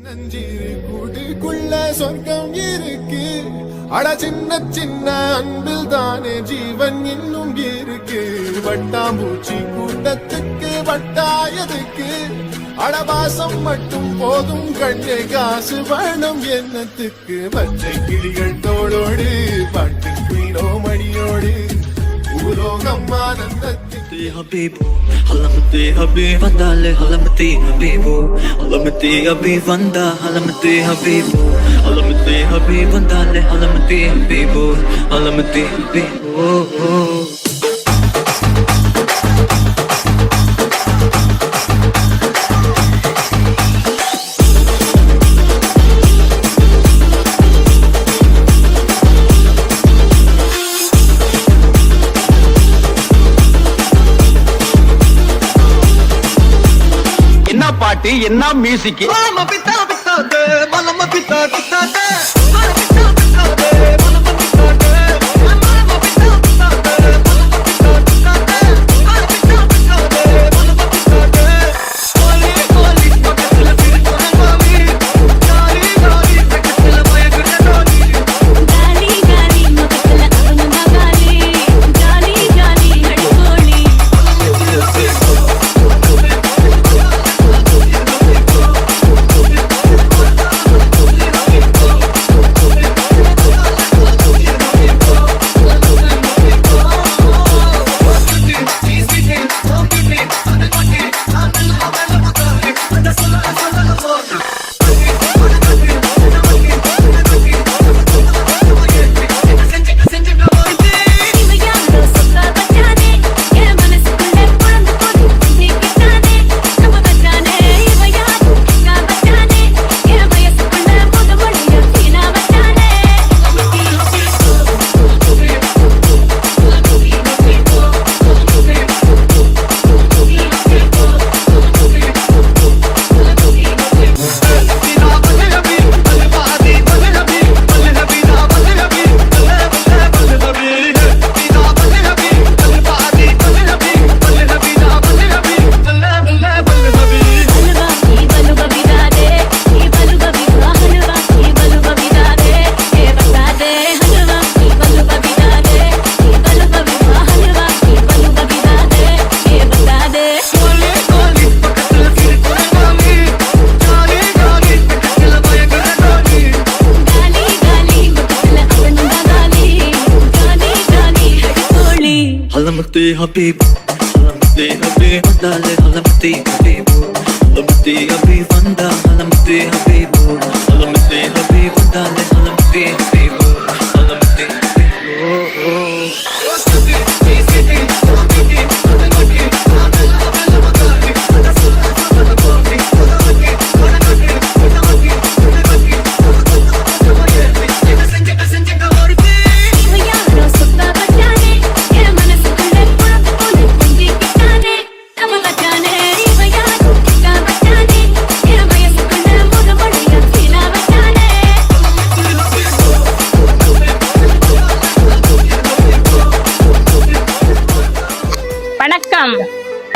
கூட்டுக்குள்ள சொர்க்கம் இருக்கு. அட சின்ன சின்ன அன்பில் தானே ஜீவன் இன்னும் இருக்கு. வட்டாம்பூச்சி கூட்டத்துக்கு வட்டாயதுக்கு அடவாசம் மட்டும் போதும் கண்ணே, காசு வேணும் எண்ணத்துக்கு. பச்சை கிளிகள் தோளோடு பாட்டு குயிலோ மணியோடு பூலோகம் ஆனந்தத்தில் Habibu, halamati habib andale, halamati habibu, halamati habib anda, halamati habibu, halamati habib andale, halamati habibu, halamati habibu. பாட்டு என்ன music Halamati habib, halamati habib andale, halamati habibu, halamati habib anda, halamati habibu, halamati habib andale, halamati habibu, halamati habibu.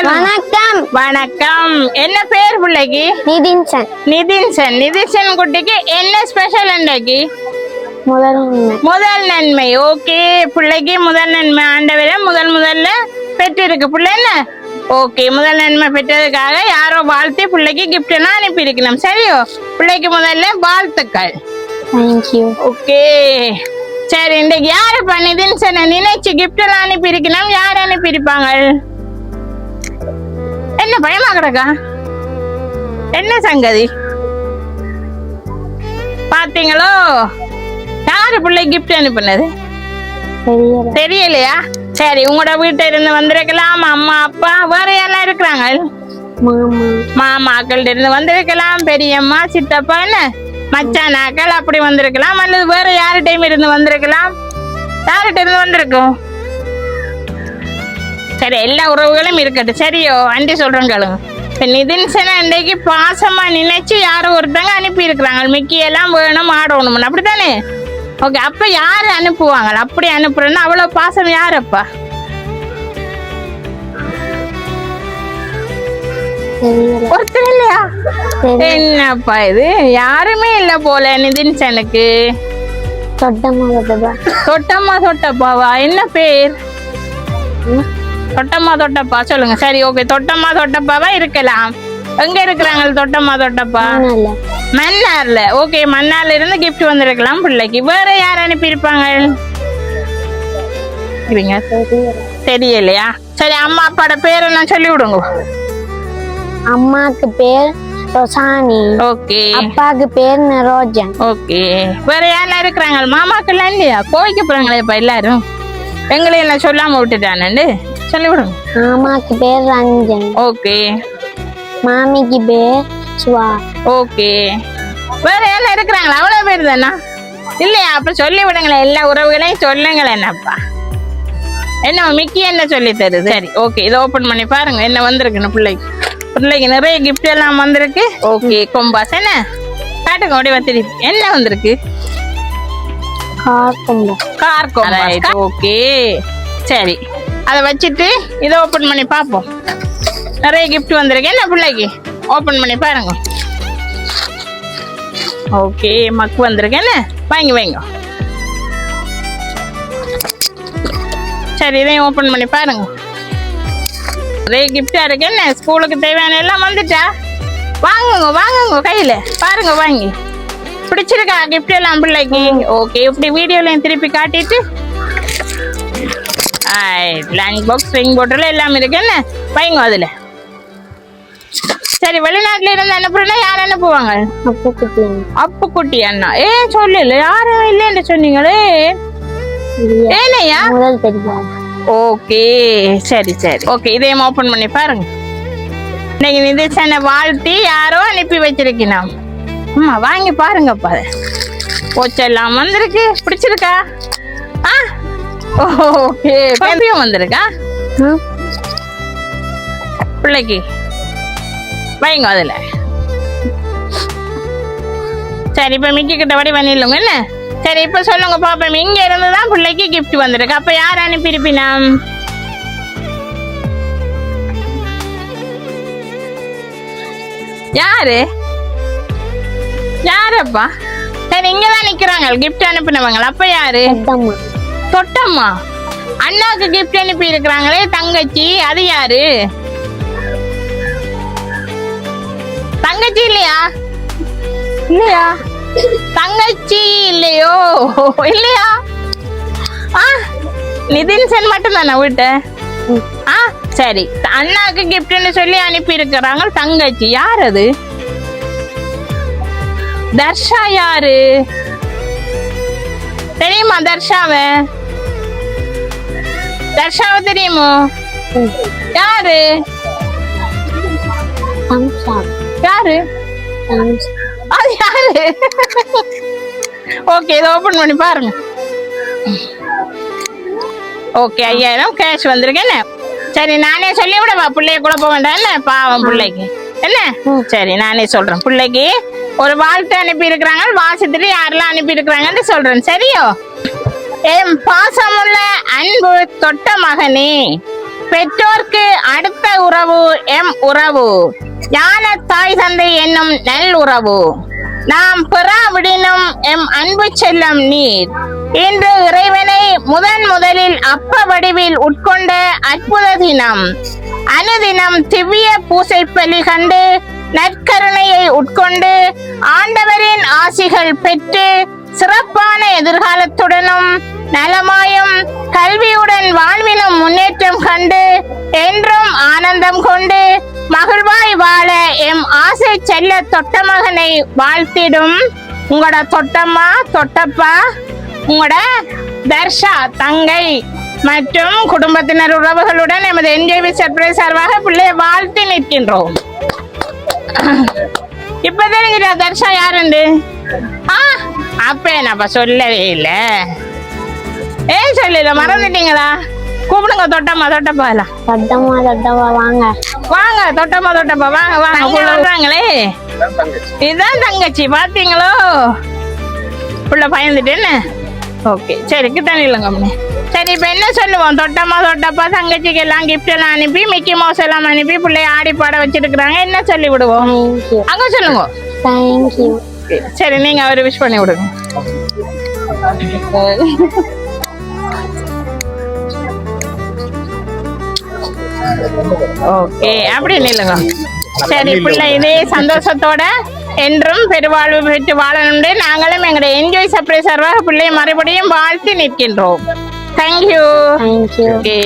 வணக்கம். வணக்கம். என்ன பேர் பிள்ளைக்கு? நிதின்சன். நிதின்சன். நிதின்சன் குட்டிக்கு என்ன special இன்றைக்கு? முதல் நன்மை. ஓகே, பிள்ளைக்கு முதல் நன்மை ஆண்டவரை முதல்ல பெற்றிருக்கு பிள்ளை. என்ன ஓகே, முதல் நன்மை பெற்றதுக்காக யாரோ வாழ்த்து பிள்ளைக்கு கிஃப்ட் எல்லாம் அனுப்பி இருக்கணும். சரியோ? பிள்ளைக்கு முதல்ல வாழ்த்துக்கள். தேங்க்யூ. ஓகே சரி, இன்றைக்கு யாரு நிதின்சனை நினைச்சு கிஃப்ட் எல்லாம் அனுப்பி இருக்கணும்? யார் அனுப்பி இருப்பாங்க? என்ன பயமா கிடக்கா? என்ன சங்கதி பாத்தீங்களோ? யாரு பிள்ளை கிஃப்ட் அனுப்புனது தெரியலையா? சரி, உங்களோட வீட்டை இருந்து வந்திருக்கலாம். அம்மா அப்பா வேற யாரெல்லாம் இருக்கிறாங்க? மாமாக்கள் இருந்து வந்திருக்கலாம், பெரியம்மா சித்தப்பா என்ன மச்சானாக்கள் அப்படி வந்திருக்கலாம், அல்லது வேற யாரு டைம் இருந்து வந்திருக்கலாம். யார்கிட்ட இருந்து வந்திருக்கும்? சரி, எல்லா உறவுகளும் இருக்கட்டும். சரியோ? அண்டி சொல்றேங்களும். நிதின்சனை அன்றைக்கு பாசமா நினைச்சு யாரோ ஒருத்தங்க அனுப்பி இருக்கிறாங்க. மிக்கியெல்லாம் வேணும் ஆடணும்னு, அப்படித்தானே? ஓகே, அப்ப யாரு அனுப்புவாங்க? அப்படி அனுப்புறேன்னா அவ்வளவு பாசம் யாரப்பா? தெரியல. ஒருத்தர் இல்லையா? தெரியல. என்னப்பா இது, யாருமே இல்ல போல நிதின்சனுக்கு. தொட்டம்மா தொட்டப்பா. தொட்டம்மா தொட்டப்பாவா? என்ன பேர்? தொட்டம்மா தொட்டப்பா சொல்லுங்க. சரி, ஓகே, தொட்டம்மா தொட்டப்பாவா இருக்கலாம். எங்க இருக்கிறாங்க தொட்டம்மா தொட்டப்பா? இல்ல. மன்னார்ல. ஓகே, மன்னார்ல இருந்து கிஃப்ட் வந்திருக்கலாம் பிள்ளைக்கு. வேற யார் அனுப்பியிருப்பாங்க? தெரியலையா? சரி, அம்மா அப்பாட பேர் என்ன சொல்லி விடுங்க. அம்மாக்கு பேர் ரொசானி. ஓகே. அப்பாக்கு பேர் நரோஜன். ஓகே. வேற யாரெல்லாம் இருக்கிறாங்க? மாமாக்கெல்லாம் இல்லையா? கோவிக்க போறாங்களே இப்ப எல்லாரும். எங்களை எல்லாம் சொல்லாம விட்டுட்டானு சொல்லி விடுங்க. மாமாக்கு பேர் ரஞ்சன். ஓகே. மாமிக்கு பேர் சுவா. ஓகே. வேற யாரெல்லாம் இருக்கிறாங்களா? அவ்வளவு பேர் தானா? இல்லையா? அப்ப சொல்லி விடுங்களேன், எல்லா உறவுகளையும் சொல்லுங்களேன். என்னப்பா என்ன மிக்கி என்ன சொல்லி தருது? சரி, ஓகே, இதை ஓபன் பண்ணி பாருங்க என்ன வந்திருக்குன்னு. பிள்ளைக்கு நிறைய கிஃப்ட் எல்லாம் வந்திருக்கு. ஓகே, கொம்பாஸ் என்ன காட்டுங்க, ஓடி வத்திரி என்ன வந்திருக்கு? Car compass. ஓகே, சரி, அதை வச்சுட்டு இதை ஓபன் பண்ணி பார்ப்போம். நிறைய கிஃப்ட் வந்திருக்கு என்ன பிள்ளைக்கு. ஓபன் பண்ணி பாருங்க. ஓகே, மக்கு வந்திருக்கு என்ன, வாங்க. சரி, இதையும் ஓபன் பண்ணி பாருங்க. நிறைய கிஃப்டா இருக்கு என்ன. ஸ்கூலுக்கு தேவையான எல்லாம் வந்துட்டா? வாங்குங்க கையில பாருங்க, வாங்கி பிடிச்சிருக்கா கிஃப்ட் எல்லாம் பிள்ளைக்கு? ஓகே, இப்படி வீடியோலையும் திருப்பி காட்டிட்டு லஞ்ச் பாக்ஸ் ரிங் பாட்டில் எல்லாம் இருக்கு என்ன, வைங்க அதுல. சரி, வெளிநாட்டுல இருந்து அனுப்புறேன்னா யார் அனுப்புவாங்க? அப்புக்குட்டி அண்ணா. சொல்லல, யாரும் இல்லைன்னு சொன்னீங்களே. ஏனையா? ஓகே, சரி, ஓகே, இதையும் ஓபன் பண்ணி பாருங்க. இன்னைக்கு நிதிஷனை வாழ்த்தி யாரோ அனுப்பி வச்சிருக்கீங்க. அம்மா வாங்கி பாருங்கப்பா. போச்செல்லாம் வந்திருக்கு. பிடிச்சிருக்கா? ஓகே, பெப்பியும் வந்திருக்கா பிள்ளைக்கு, வைங்க அதுல. சரி, இப்ப மிக்கி கிட்ட வடி பண்ணிடலுங்க என்ன. சரி, இப்ப சொல்லுங்க பாப்போம், இங்க இருந்துதான் பிள்ளைக்கு கிஃப்ட் வந்திருக்கு. அப்ப யார் அனுப்பியிருப்பினா? யாருப்பா? சரி, இங்கதான் நிக்கிறாங்க கிஃப்ட் அனுப்பினவங்க. அப்ப யாரு? தொட்டம்மா. அண்ணாக்கு கிஃப்ட் அனுப்பி இருக்கிறாங்களே தங்கச்சி, அது யாரு? தங்கச்சி இல்லையா? தங்கச்சி இல்லையோ? இல்லையா? நிதின்சன் மட்டும் தானே வீட்டு? சரி, அண்ணாக்கு கிஃப்ட்னு சொல்லி அனுப்பி இருக்கிறாங்க தங்கச்சி. யார் அது? தர்ஷா. யாரு தெரியுமா? தர்ஷாவை தெரியுமோ? யாரு? அது யாரு? ஓகே, இதை ஓபன் பண்ணி பாருங்க. ஓகே, 5000 கேஷ் வந்திருக்கு என்ன. சரி, நானே சொல்லி விடவா? பிள்ளைய கூட போக வேண்டாம் என்ன, பாவம் பிள்ளைக்கு என்ன. சரி, நானே சொல்றேன். பிள்ளைக்கு ஒரு வாழ்த்து அனுப்பி இருக்கிறாங்க, வாசத்துட்டு யாரெல்லாம் அனுப்பி இருக்கிறாங்கன்னு சொல்றேன். சரியோ? என் பாசமுள்ள அன்பு தொட்ட மகனே, பெற்றோர்க்கு அடுத்த உறவு எம் உறவு, ஞான தாய் தந்தை என்னும் நல் உறவு, நாம் பெறாவிடினும் எம் அன்பு செல்லம் நீர். இன்று இறைவனை முதலில் அப்ப வடிவில் உட்கொண்ட அற்புத தினம். அனுதினம் திவ்ய பூசை பலி கண்டு நற்கருணையை உட்கொண்டு ஆண்டவரின் ஆசிகள் பெற்று சிறப்பான எதிர்காலத்துடனும் நலமாயும் கல்வியுடன் வாழ்விலும் முன்னேற்றம் கண்டு என்றும் ஆனந்தம் கொண்டு மகிழ்வாய் வாழ எம் ஆசை செல்ல தொட்ட மகனை வாழ்த்திடும் உங்களோட தொட்டம்மா, தொட்டப்பா, உங்களோட தர்ஷா தங்கை மற்றும் குடும்பத்தினர் உறவுகளுடன் எமது என்ஜேவி சர்ப்ரைஸ் சார்பாக பிள்ளைய வாழ்த்தி நிற்கின்றோம். இப்ப தெரிஞ்சுட்டா தர்ஷா யாருண்டு? அப்ப என்னப்பா சொல்லவே இல்ல. ஏன் சொல்லல, மறந்துட்டீங்களா? கூப்பிடுங்க தொட்டம்மா, தொட்டப்பா. வாங்க தொட்டம்மா, தொட்டப்பா, வாங்க சொல்றாங்களே. இதுதான் தங்கச்சி, பாத்தீங்களோ? புள்ள பயந்துட்டு என்ன. ஓகே, சரி, கிட்ட இல்லைங்க. சரி இப்ப என்ன சொல்லுவோம்? தொட்டம்மா தொட்டப்பா தங்கச்சிக்கு எல்லாம் கிஃப்ட் எல்லாம் அனுப்பி மிக்கி மவுஸ் எல்லாம் அனுப்பி பிள்ளைய ஆடி பாட வச்சிருக்கிறாங்க. என்ன சொல்லி விடுவோம்? தேங்க்யூ அங்க சொல்லுங்க. தேங்க்யூ. சரி நீங்க அவரு விஷ் பண்ணி விடுங்க. ஓகே அப்படி நில்லுங்க. சரி பிள்ளை இதே சந்தோஷத்தோட என்றும் பெருவாழ்வு பெற்று வாழணும்னு நாங்களும் எங்களுடைய என்ஜாய் சர்ப்ரைஸ் சர்வாக பிள்ளையை மறுபடியும் வாழ்த்து நிற்கின்றோம். தேங்க்யூ. தேங்க்யூ. ஓகே